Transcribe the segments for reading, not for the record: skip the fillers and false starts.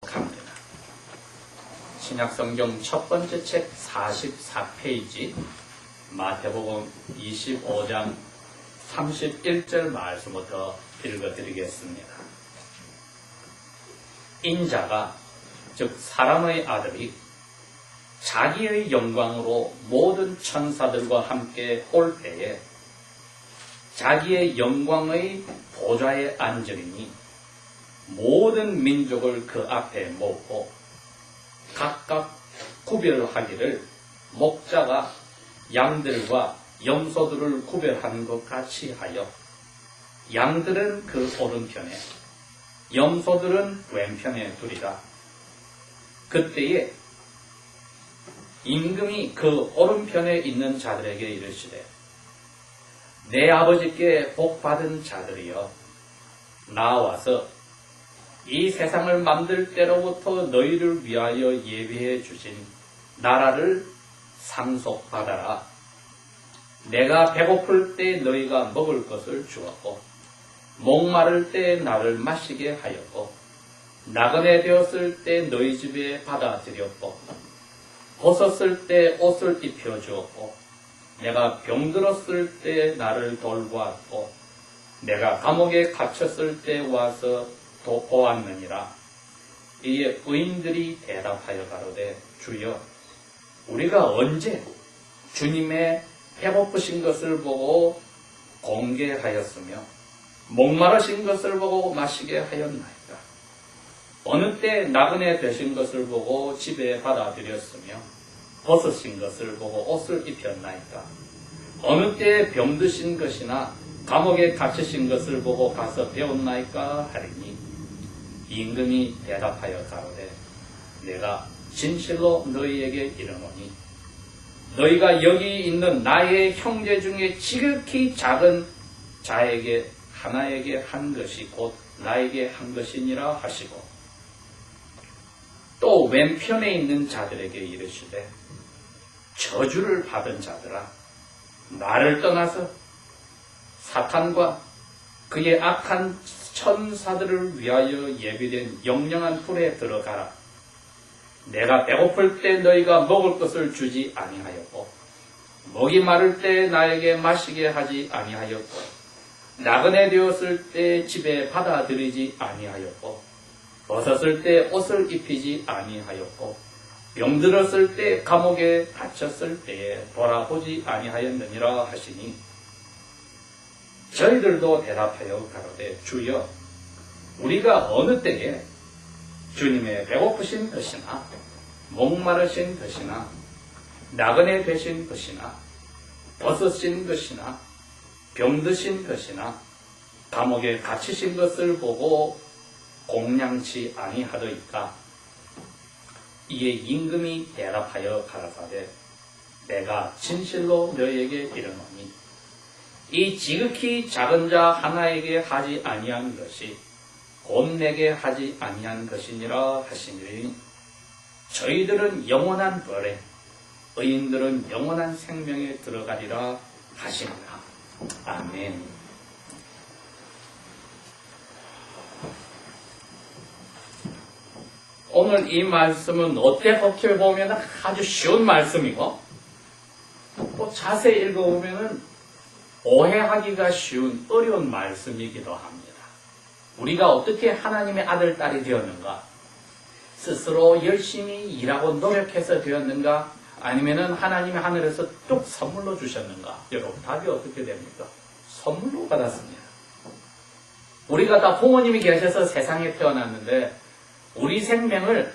합니다. 신약성경 첫 번째 책 44페이지 마태복음 25장 31절 말씀부터 읽어드리겠습니다. 인자가 즉 사람의 아들이 자기의 영광으로 모든 천사들과 함께 올 때에 자기의 영광의 보좌에 앉으리니 모든 민족을 그 앞에 모으고 각각 구별하기를 목자가 양들과 염소들을 구별하는 것 같이 하여 양들은 그 오른편에 염소들은 왼편에 두리라. 그때에 임금이 그 오른편에 있는 자들에게 이르시되 내 아버지께 복받은 자들이여 나와서 이 세상을 만들 때로부터 너희를 위하여 예비해 주신 나라를 상속받아라. 내가 배고플 때 너희가 먹을 것을 주었고 목마를 때 나를 마시게 하였고 나그네 되었을 때 너희 집에 받아들였고 벗었을 때 옷을 입혀주었고 내가 병들었을 때 나를 돌보았고 내가 감옥에 갇혔을 때 와서 보았느니라. 이에 의인들이 대답하여 가로되 주여 우리가 언제 주님의 배고프신 것을 보고 공개하였으며 목마르신 것을 보고 마시게 하였나이까. 어느 때 나그네 되신 것을 보고 집에 받아들였으며 벗으신 것을 보고 옷을 입혔나이까. 어느 때 병드신 것이나 감옥에 갇히신 것을 보고 가서 배웠나이까 하리니 임금이 대답하여 가로되 내가 진실로 너희에게 이르노니 너희가 여기 있는 나의 형제 중에 지극히 작은 자에게 하나에게 한 것이 곧 나에게 한 것이니라 하시고 또 왼편에 있는 자들에게 이르시되 저주를 받은 자들아 나를 떠나서 사탄과 그의 악한 천사들을 위하여 예비된 영영한 불에 들어가라. 내가 배고플 때 너희가 먹을 것을 주지 아니하였고 목이 마를 때 나에게 마시게 하지 아니하였고 나그네 되었을 때 집에 받아들이지 아니하였고 벗었을 때 옷을 입히지 아니하였고 병들었을 때 감옥에 갇혔을 때에 돌아보지 아니하였느니라 하시니 저희들도 대답하여 가로되 주여 우리가 어느 때에 주님의 배고프신 것이나 목마르신 것이나 나그네 되신 것이나 벗으신 것이나 병드신 것이나 감옥에 갇히신 것을 보고 공양치 아니하더이까. 이에 임금이 대답하여 가라사대 내가 진실로 너희에게 이르노니 이 지극히 작은 자 하나에게 하지 아니한 것이 곧 내게 하지 아니한 것이니라 하시니 저희들은 영원한 벌에 의인들은 영원한 생명에 들어가리라 하시니라. 아멘. 오늘 이 말씀은 어떻게 보면 아주 쉬운 말씀이고 또 자세히 읽어보면 오해하기가 쉬운 어려운 말씀이기도 합니다. 우리가 어떻게 하나님의 아들, 딸이 되었는가? 스스로 열심히 일하고 노력해서 되었는가? 아니면 하나님의 하늘에서 뚝 선물로 주셨는가? 여러분 답이 어떻게 됩니까? 선물로 받았습니다. 우리가 다 부모님이 계셔서 세상에 태어났는데 우리 생명을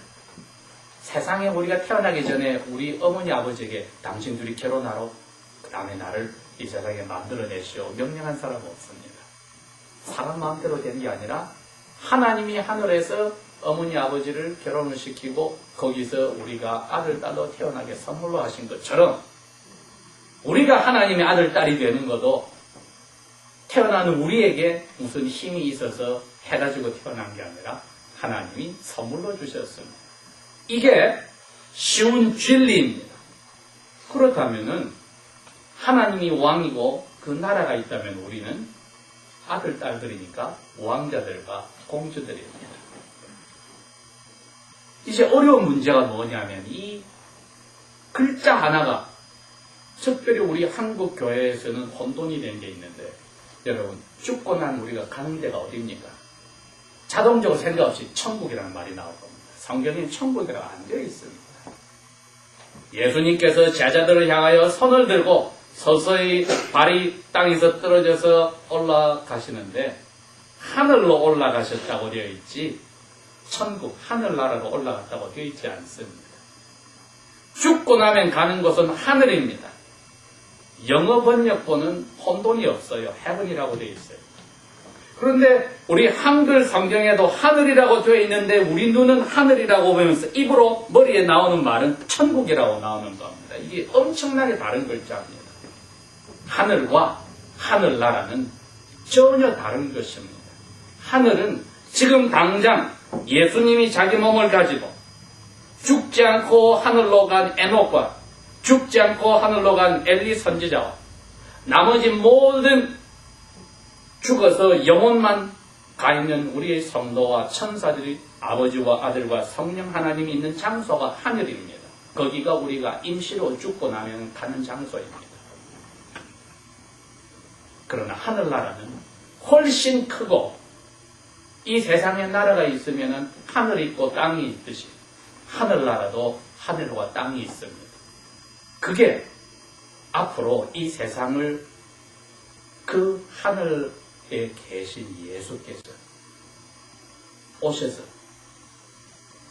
세상에 우리가 태어나기 전에 우리 어머니 아버지에게 당신 둘이 결혼하러 그 다음에 나를 이 세상에 만들어내시오 명령한 사람 없습니다. 사람 마음대로 된 게 아니라 하나님이 하늘에서 어머니 아버지를 결혼을 시키고 거기서 우리가 아들 딸로 태어나게 선물로 하신 것처럼 우리가 하나님의 아들 딸이 되는 것도 태어나는 우리에게 무슨 힘이 있어서 해가지고 태어난 게 아니라 하나님이 선물로 주셨습니다. 이게 쉬운 진리입니다. 그렇다면은 하나님이 왕이고 그 나라가 있다면 우리는 아들, 딸들이니까 왕자들과 공주들입니다. 이제 어려운 문제가 뭐냐면 이 글자 하나가 특별히 우리 한국 교회에서는 혼돈이 된 게 있는데 여러분 죽고 난 우리가 가는 데가 어디입니까? 자동적으로 생각 없이 천국이라는 말이 나올 겁니다. 성경에 천국이라고 안 되어 있습니다. 예수님께서 제자들을 향하여 손을 들고 서서히 발이 땅에서 떨어져서 올라가시는데 하늘로 올라가셨다고 되어 있지 천국, 하늘나라로 올라갔다고 되어 있지 않습니다. 죽고 나면 가는 곳은 하늘입니다. 영어 번역본은 혼돈이 없어요. heaven이라고 되어 있어요. 그런데 우리 한글 성경에도 하늘이라고 되어 있는데 우리 눈은 하늘이라고 보면서 입으로 머리에 나오는 말은 천국이라고 나오는 겁니다. 이게 엄청나게 다른 글자입니다. 하늘과 하늘나라는 전혀 다른 것입니다. 하늘은 지금 당장 예수님이 자기 몸을 가지고 죽지 않고 하늘로 간 에녹과 죽지 않고 하늘로 간 엘리 선지자와 나머지 모든 죽어서 영혼만 가 있는 우리의 성도와 천사들이 아버지와 아들과 성령 하나님이 있는 장소가 하늘입니다. 거기가 우리가 임시로 죽고 나면 가는 장소입니다. 그러나 하늘나라는 훨씬 크고 이 세상에 나라가 있으면 하늘이 있고 땅이 있듯이 하늘나라도 하늘과 땅이 있습니다. 그게 앞으로 이 세상을 그 하늘에 계신 예수께서 오셔서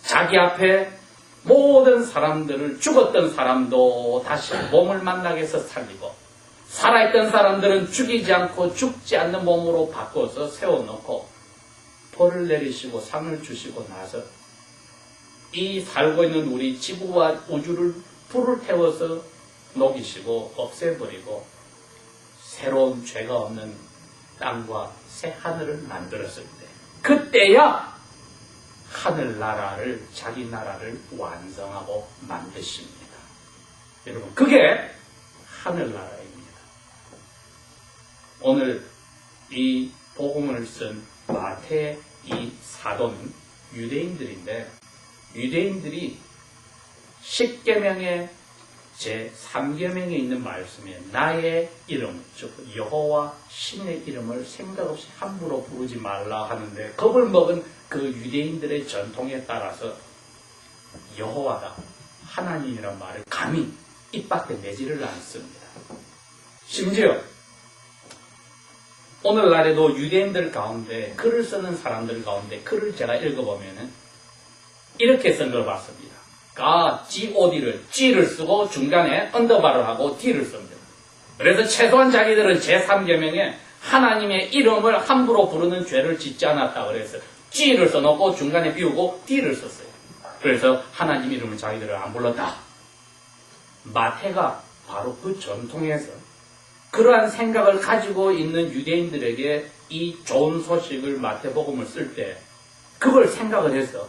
자기 앞에 모든 사람들을 죽었던 사람도 다시 몸을 만나게 해서 살리고 살아있던 사람들은 죽이지 않고 죽지 않는 몸으로 바꿔서 세워놓고 벌을 내리시고 상을 주시고 나서 이 살고 있는 우리 지구와 우주를 불을 태워서 녹이시고 없애버리고 새로운 죄가 없는 땅과 새 하늘을 만들었을 때 그때야 하늘나라를 자기 나라를 완성하고 만드십니다. 여러분 그게 하늘나라입니다. 오늘 이 복음을 쓴 마태 이 사도는 유대인들인데 유대인들이 10계명의 제3계명에 있는 말씀에 나의 이름, 즉 여호와 신의 이름을 생각 없이 함부로 부르지 말라 하는데 겁을 먹은 그 유대인들의 전통에 따라서 여호와가 하나님이란 말을 감히 입 밖에 내지를 않습니다. 심지어 오늘날에도 유대인들 가운데 글을 쓰는 사람들 가운데 글을 제가 읽어보면 이렇게 쓴 걸 봤습니다. G-O-D를 G를 쓰고 중간에 언더바를 하고 D를 씁니다. 그래서 최소한 자기들은 제3계명에 하나님의 이름을 함부로 부르는 죄를 짓지 않았다 그래서 G를 써놓고 중간에 비우고 D를 썼어요. 그래서 하나님 이름을 자기들은 안 불렀다. 마태가 바로 그 전통에서 그러한 생각을 가지고 있는 유대인들에게 이 좋은 소식을 마태복음을 쓸 때 그걸 생각을 해서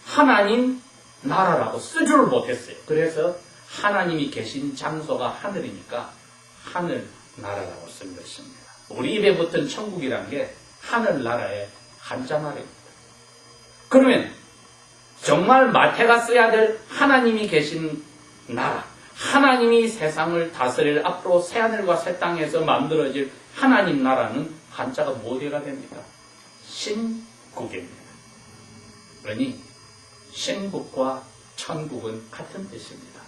하나님 나라라고 쓰지를 못했어요. 그래서 하나님이 계신 장소가 하늘이니까 하늘 나라라고 쓴 것입니다. 우리 입에 붙은 천국이란 게 하늘나라의 한자말입니다. 그러면 정말 마태가 써야 될 하나님이 계신 나라, 하나님이 세상을 다스릴 앞으로 새하늘과 새 땅에서 만들어질 하나님 나라는 한자가 뭐가 됩니까? 신국입니다. 그러니 신국과 천국은 같은 뜻입니다.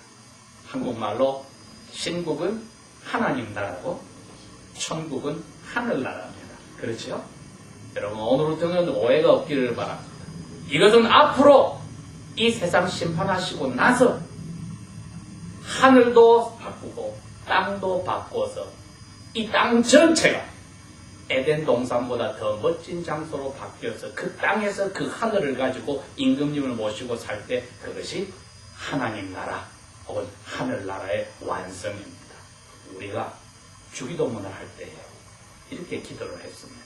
한국말로 신국은 하나님 나라고 천국은 하늘나라입니다. 그렇죠? 여러분 오늘부터는 오해가 없기를 바랍니다. 이것은 앞으로 이 세상 심판하시고 나서 하늘도 바꾸고 땅도 바꿔서 이 땅 전체가 에덴 동산보다 더 멋진 장소로 바뀌어서 그 땅에서 그 하늘을 가지고 임금님을 모시고 살 때 그것이 하나님 나라 혹은 하늘나라의 완성입니다. 우리가 주기도문을 할 때 이렇게 기도를 했습니다.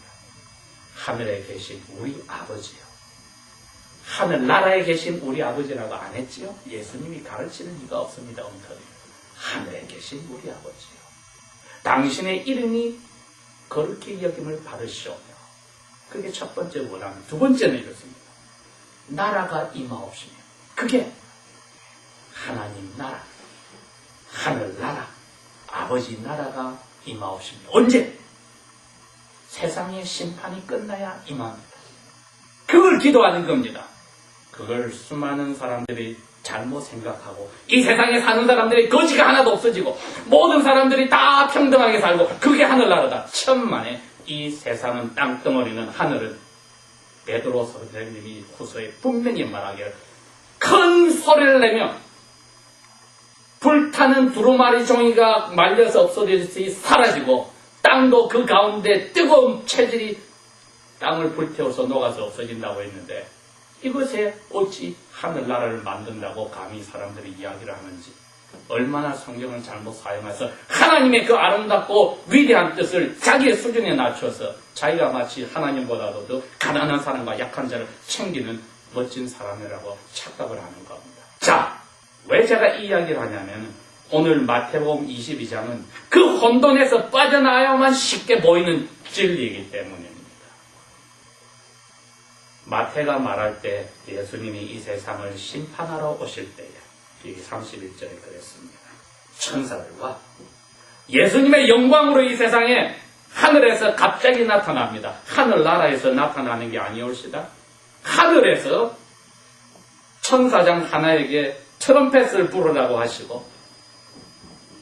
하늘에 계신 우리 아버지요. 하늘나라에 계신 우리 아버지라고 안 했지요? 예수님이 가르치는 이가 없습니다. 엉터리. 하늘에 계신 우리 아버지요. 당신의 이름이 거룩히 여김을 받으시오며 그게 첫 번째 원함. 두 번째는 이렇습니다. 나라가 임하옵시며 그게 하나님 나라, 하늘나라, 아버지 나라가 임하옵시며 언제? 세상의 심판이 끝나야 임합니다. 그걸 기도하는 겁니다. 그걸 수많은 사람들이 잘못 생각하고 이 세상에 사는 사람들이 거지가 하나도 없어지고 모든 사람들이 다 평등하게 살고 그게 하늘나라다. 천만에 이 세상은 땅덩어리는 하늘은 베드로 선생님이 후서에 분명히 말하기를 큰 소리를 내며 불타는 두루마리 종이가 말려서 없어지듯이 사라지고 땅도 그 가운데 뜨거운 체질이 땅을 불태워서 녹아서 없어진다고 했는데 이것에 어찌 하늘나라를 만든다고 감히 사람들이 이야기를 하는지 얼마나 성경을 잘못 사용해서 하나님의 그 아름답고 위대한 뜻을 자기의 수준에 낮춰서 자기가 마치 하나님보다도 더 가난한 사람과 약한 자를 챙기는 멋진 사람이라고 착각을 하는 겁니다. 자, 왜 제가 이 이야기를 하냐면 오늘 마태복음 22장은 그 혼돈에서 빠져나와야만 쉽게 보이는 진리이기 때문입니다. 마태가 말할 때 예수님이 이 세상을 심판하러 오실 때에 이 31절에 그랬습니다. 천사들과 예수님의 영광으로 이 세상에 하늘에서 갑자기 나타납니다. 하늘나라에서 나타나는 게 아니올시다. 하늘에서 천사장 하나에게 트럼펫을 부르라고 하시고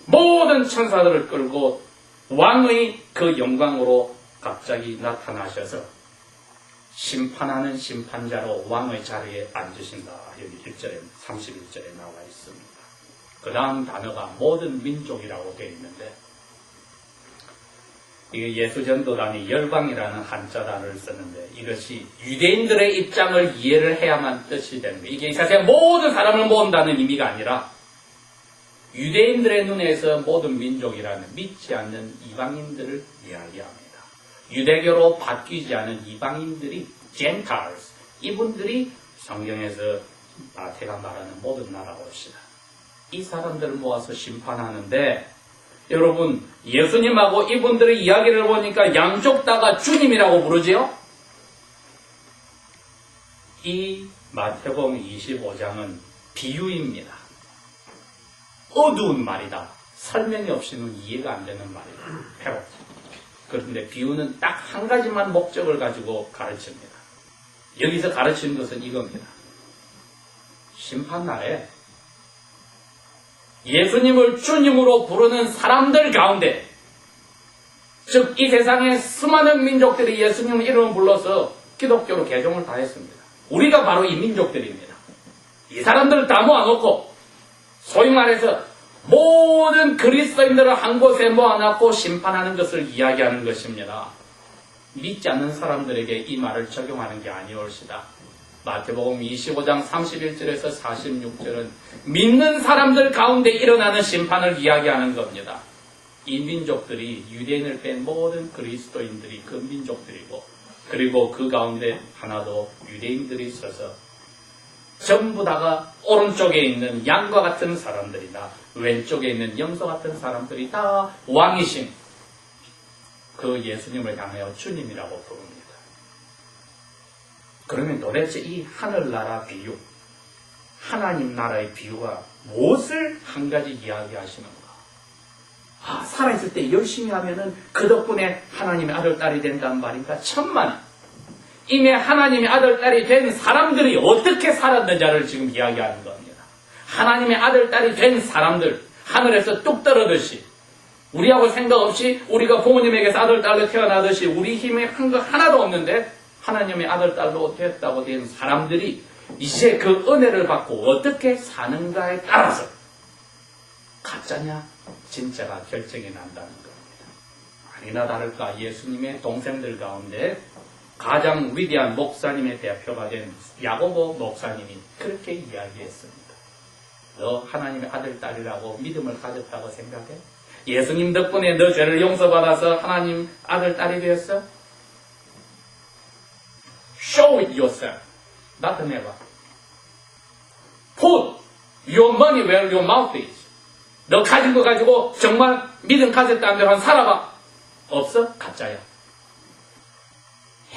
모든 천사들을 끌고 왕의 그 영광으로 갑자기 나타나셔서 심판하는 심판자로 왕의 자리에 앉으신다. 여기 1절에 31절에 나와 있습니다. 그 다음 단어가 모든 민족이라고 되어 있는데 이게 예수전도단이 열방이라는 한자단어를 쓰는데 이것이 유대인들의 입장을 이해를 해야만 뜻이 되는 거예요. 이게 사실 모든 사람을 모은다는 의미가 아니라 유대인들의 눈에서 모든 민족이라는 믿지 않는 이방인들을 이야기합니다. 유대교로 바뀌지 않은 이방인들이 Gentiles, 이분들이 성경에서 마태가 말하는 모든 나라옵시다. 이 사람들을 모아서 심판하는데 여러분 예수님하고 이분들의 이야기를 보니까 양쪽 다가 주님이라고 부르지요? 이 마태복음 25장은 비유입니다. 어두운 말이다. 설명이 없이는 이해가 안 되는 말이다. 패러티. 그런데 비유는 딱 한 가지만 목적을 가지고 가르칩니다. 여기서 가르치는 것은 이겁니다. 심판날에 예수님을 주님으로 부르는 사람들 가운데 즉 이 세상의 수많은 민족들이 예수님 이름을 불러서 기독교로 개종을 다 했습니다. 우리가 바로 이 민족들입니다. 이 사람들을 다 모아놓고 소위 말해서 모든 그리스도인들을 한 곳에 모아놓고 심판하는 것을 이야기하는 것입니다. 믿지 않는 사람들에게 이 말을 적용하는 게 아니올시다. 마태복음 25장 31절에서 46절은 믿는 사람들 가운데 일어나는 심판을 이야기하는 겁니다. 이 민족들이 유대인을 뺀 모든 그리스도인들이 그 민족들이고 그리고 그 가운데 하나도 유대인들이 있어서 전부 다가 오른쪽에 있는 양과 같은 사람들이다. 왼쪽에 있는 염소 같은 사람들이 다 왕이신 그 예수님을 향하여 주님이라고 부릅니다. 그러면 도대체 이 하늘나라 비유, 하나님 나라의 비유가 무엇을 한 가지 이야기하시는가? 살아있을 때 열심히 하면은 그 덕분에 하나님의 아들, 딸이 된다는 말인가? 천만에. 이미 하나님의 아들, 딸이 된 사람들이 어떻게 살았느냐를 지금 이야기하는 겁니다. 하나님의 아들, 딸이 된 사람들, 하늘에서 뚝 떨어듯이 우리하고 생각 없이 우리가 부모님에게서 아들, 딸로 태어나듯이 우리 힘에 한 거 하나도 없는데 하나님의 아들, 딸로 됐다고 된 사람들이 이제 그 은혜를 받고 어떻게 사는가에 따라서 가짜냐, 진짜가 결정이 난다는 겁니다. 아니나 다를까 예수님의 동생들 가운데 가장 위대한 목사님의 대표가 된 야고보 목사님이 그렇게 이야기했습니다. 너 하나님의 아들, 딸이라고 믿음을 가졌다고 생각해? 예수님 덕분에 너 죄를 용서받아서 하나님 아들, 딸이 되었어? Show it yourself. 나타내봐. Put your money where your mouth is. 너 가진 거 가지고 정말 믿음 가졌다는 대로 살아봐. 없어? 가짜야.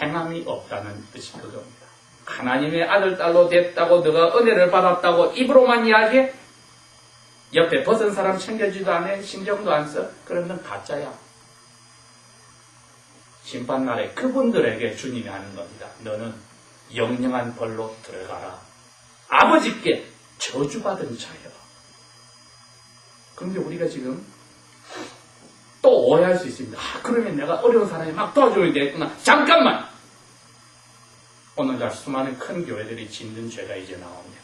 행함이 없다는 뜻이 그겁니다. 하나님의 아들, 딸로 됐다고, 너가 은혜를 받았다고 입으로만 이야기해? 옆에 벗은 사람 챙겨주지도 않아? 신경도 안 써? 그럼 넌 가짜야. 심판날에 그분들에게 주님이 하는 겁니다. 너는 영영한 벌로 들어가라. 아버지께 저주받은 자여. 그런데 우리가 지금 또 오해할 수 있습니다. 그러면 내가 어려운 사람이 막 도와줘야 되겠구나. 잠깐만! 오늘날 수많은 큰 교회들이 짓는 죄가 이제 나옵니다.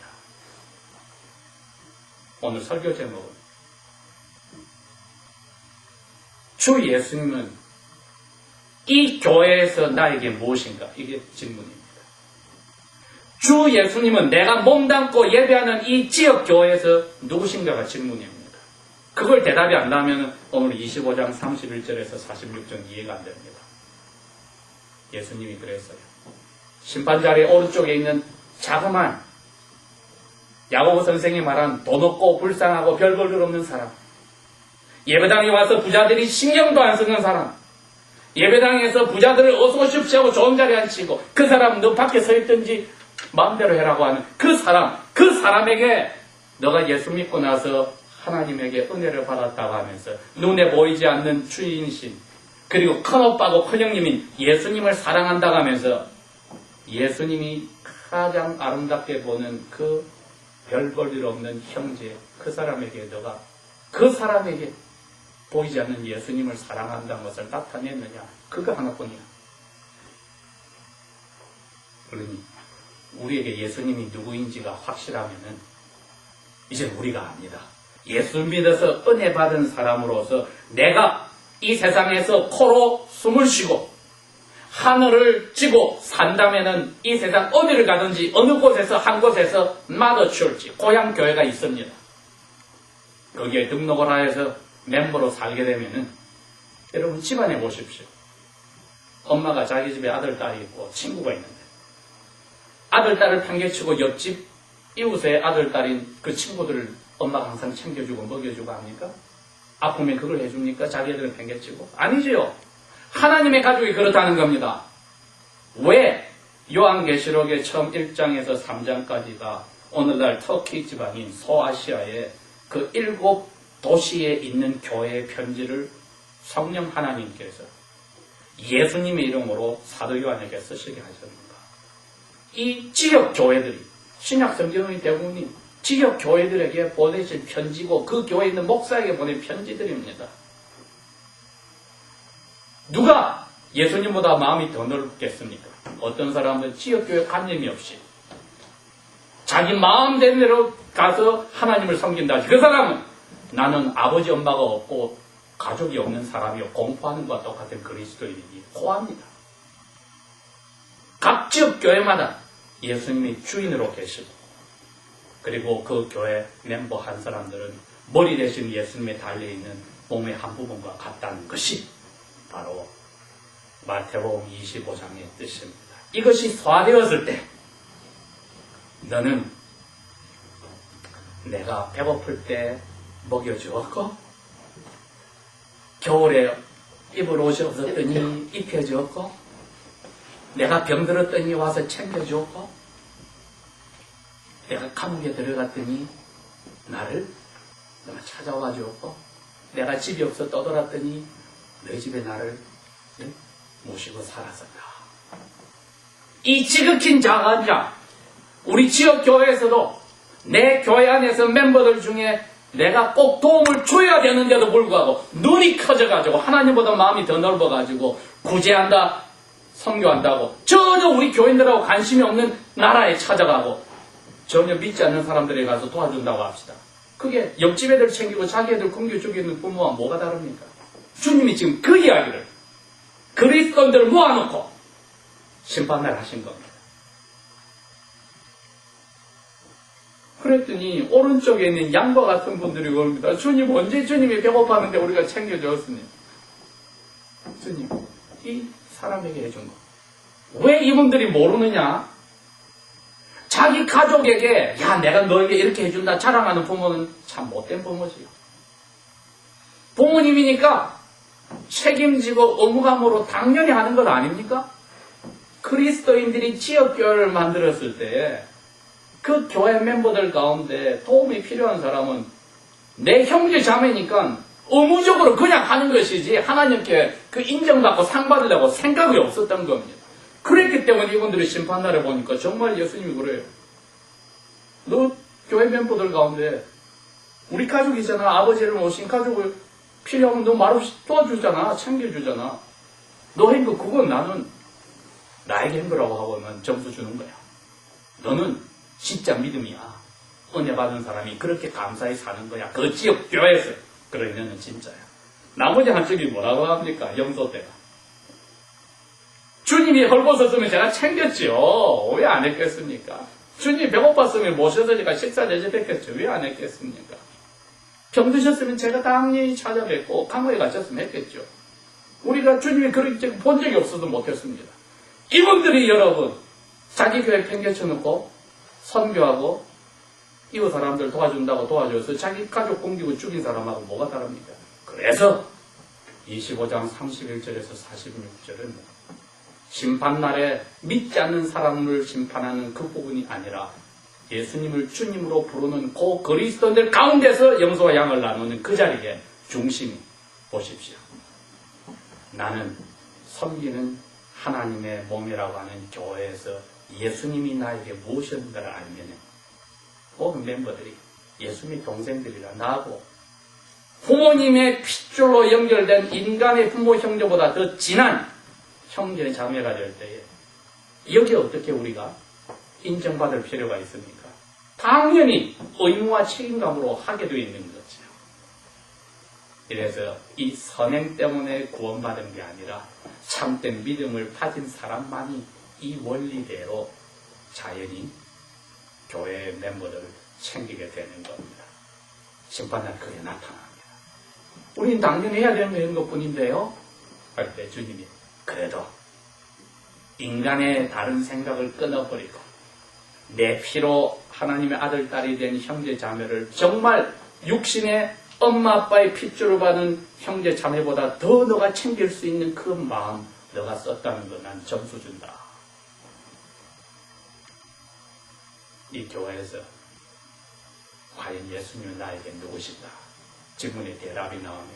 오늘 설교 제목은 주 예수님은 이 교회에서 나에게 무엇인가? 이게 질문입니다. 주 예수님은 내가 몸담고 예배하는 이 지역 교회에서 누구신가가 질문입니다. 그걸 대답이 안 나면 오늘 25장 31절에서 46절 이해가 안 됩니다. 예수님이 그랬어요. 심판자리 오른쪽에 있는 자그만 야고보 선생이 말한 돈 없고 불쌍하고 별 볼 일 없는 사람, 예배당에 와서 부자들이 신경도 안 쓰는 사람, 예배당에서 부자들을 어서 오십시오 하고 좋은 자리에 앉히고 그 사람 너 밖에 서 있든지 마음대로 해라고 하는 그 사람에게 너가 예수 믿고 나서 하나님에게 은혜를 받았다고 하면서 눈에 보이지 않는 주인이신 그리고 큰오빠고 큰형님인 예수님을 사랑한다고 하면서 예수님이 가장 아름답게 보는 그 별 볼 일 없는 형제 그 사람에게 너가 그 사람에게 보이지 않는 예수님을 사랑한다는 것을 나타냈느냐? 그거 하나뿐이야. 그러니 우리에게 예수님이 누구인지가 확실하면은 이제 우리가 압니다. 예수 믿어서 은혜 받은 사람으로서 내가 이 세상에서 코로 숨을 쉬고 하늘을 쥐고 산다면은 이 세상 어디를 가든지 어느 곳에서 한 곳에서 마더처치 고향 교회가 있습니다. 거기에 등록을 하여서 멤버로 살게 되면은 여러분 집안에 보십시오. 엄마가 자기 집에 아들, 딸이 있고 친구가 있는데 아들, 딸을 팽개치고 옆집 이웃의 아들, 딸인 그 친구들을 엄마가 항상 챙겨주고 먹여주고 합니까? 아프면 그걸 해줍니까? 자기 애들을 팽개치고? 아니지요. 하나님의 가족이 그렇다는 겁니다. 왜? 요한계시록의 처음 1장에서 3장까지가 오늘날 터키 지방인 소아시아의 그 7 도시에 있는 교회의 편지를 성령 하나님께서 예수님의 이름으로 사도 요한에게 쓰시게 하셨는가. 이 지역 교회들이 신약 성경의 대부분이 지역 교회들에게 보내신 편지고 그 교회에 있는 목사에게 보낸 편지들입니다. 누가 예수님보다 마음이 더 넓겠습니까? 어떤 사람은 지역교회 관념이 없이 자기 마음대로 대로 가서 하나님을 섬긴다. 그 사람은 나는 아버지 엄마가 없고 가족이 없는 사람이요 공포하는 것과 똑같은 그리스도인이니 고합니다. 각 지역교회마다 예수님이 주인으로 계시고 그리고 그 교회 멤버 한 사람들은 머리 대신 예수님에 달려있는 몸의 한 부분과 같다는 것이 바로 마태복음 25장의 뜻입니다. 이것이 소화되었을 때 너는 내가 배고플 때 먹여주었고 겨울에 입을 옷이 없었더니 입혀주었고 내가 병들었더니 와서 챙겨주었고 내가 감옥에 들어갔더니 나를 너가 찾아와 주었고 내가 집이 없어 떠돌았더니 너희 집에 나를 모시고 살았었다. 이 지극히 작은 자 우리 지역 교회에서도 내 교회 안에서 멤버들 중에 내가 꼭 도움을 줘야 되는데도 불구하고 눈이 커져가지고 하나님보다 마음이 더 넓어가지고 구제한다 선교한다고 전혀 우리 교인들하고 관심이 없는 나라에 찾아가고 전혀 믿지 않는 사람들에 가서 도와준다고 합시다. 그게 옆집 애들 챙기고 자기 애들 굶겨주기는 부모와 뭐가 다릅니까? 주님이 지금 그 이야기를 그리스도인들을 모아놓고 심판날 하신 겁니다. 그랬더니 오른쪽에 있는 양과 같은 분들이 그럽니다. 주님 언제 주님이 배고파하는데 우리가 챙겨줬으니 주님 이 사람에게 해준 거. 왜 이분들이 모르느냐? 자기 가족에게 야 내가 너에게 이렇게 해준다 자랑하는 부모는 참 못된 부모지요. 부모님이니까 책임지고 의무감으로 당연히 하는 것 아닙니까? 그리스도인들이 지역교회를 만들었을 때 그 교회 멤버들 가운데 도움이 필요한 사람은 내 형제 자매니까 의무적으로 그냥 하는 것이지 하나님께 그 인정받고 상 받으려고 생각이 없었던 겁니다. 그랬기 때문에 이분들이 심판날에 보니까 정말 예수님이 그래요. 너 교회 멤버들 가운데 우리 가족이잖아. 아버지를 모신 가족을 필요하면 너 말없이 도와주잖아. 챙겨주잖아. 너 한 거 그건 나는 나에게 한 거라고 하고는 점수 주는 거야. 너는 진짜 믿음이야. 은혜 받은 사람이 그렇게 감사히 사는 거야. 그 지역 교회에서. 그러면은 진짜야. 나머지 한쪽이 뭐라고 합니까? 영도 때가. 주님이 헐벗었으면 제가 챙겼지요. 왜 안 했겠습니까? 주님이 배고팠으면 모셔서 제가 식사 대접했겠죠. 왜 안 했겠습니까? 병드셨으면 제가 당연히 찾아뵙고 강호에 갇혔으면 했겠죠. 우리가 주님이 그렇게 본 적이 없어도 못했습니다. 이분들이 여러분 자기 교회 팽개쳐놓고 선교하고 이웃 사람들 도와준다고 도와줘서 자기 가족 굶기고 죽인 사람하고 뭐가 다릅니까? 그래서 25장 31절에서 46절은 심판날에 믿지 않는 사람을 심판하는 그 부분이 아니라 예수님을 주님으로 부르는 그 그리스도인들 가운데서 염소와 양을 나누는 그 자리에 중심이 보십시오. 나는 섬기는 하나님의 몸이라고 하는 교회에서 예수님이 나에게 무엇이었는가를 알면 모든 멤버들이 예수님의 동생들이라 나하고 부모님의 핏줄로 연결된 인간의 부모 형제보다 더 진한 형제 자매가 될 때에 여기에 어떻게 우리가 인정받을 필요가 있습니까? 당연히 의무와 책임감으로 하게 되어 있는 거죠. 이래서 이 선행 때문에 구원받은 게 아니라 참된 믿음을 가진 사람만이 이 원리대로 자연히 교회 멤버들을 챙기게 되는 겁니다. 심판날 그게 나타납니다. 우리는 당연히 해야 되는 것뿐인데요. 할 때 주님이 그래도 인간의 다른 생각을 끊어버리고 내 피로 하나님의 아들, 딸이 된 형제 자매를 정말 육신의 엄마 아빠의 핏줄을 받은 형제 자매보다 더 너가 챙길 수 있는 그 마음 너가 썼다는 거 난 점수 준다. 이 교회에서 과연 예수님은 나에게 누구신가? 질문에 대답이 나오면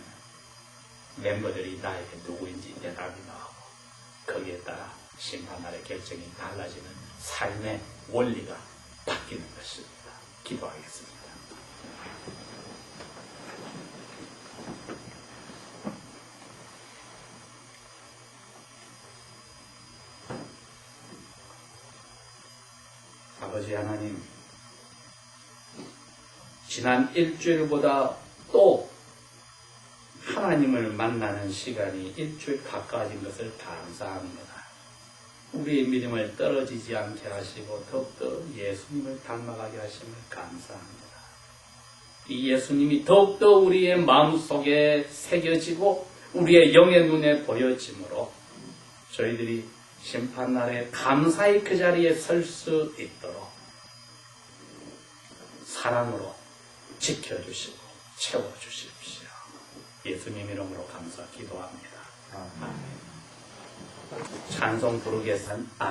멤버들이 나에게 누구인지 대답이 나오고 거기에 따라 심판날의 결정이 달라지는 삶의 원리가 바뀌는 것입니다. 기도하겠습니다. 아버지 하나님, 지난 일주일보다 또 하나님을 만나는 시간이 일주일 가까워진 것을 감사합니다. 우리의 믿음을 떨어지지 않게 하시고 더욱더 예수님을 닮아가게 하심을 감사합니다. 이 예수님이 더욱더 우리의 마음속에 새겨지고 우리의 영의 눈에 보여지므로 저희들이 심판날에 감사히 그 자리에 설 수 있도록 사랑으로 지켜주시고 채워주십시오. 예수님 이름으로 감사 기도합니다. 아멘. 찬송 부르겠습니다.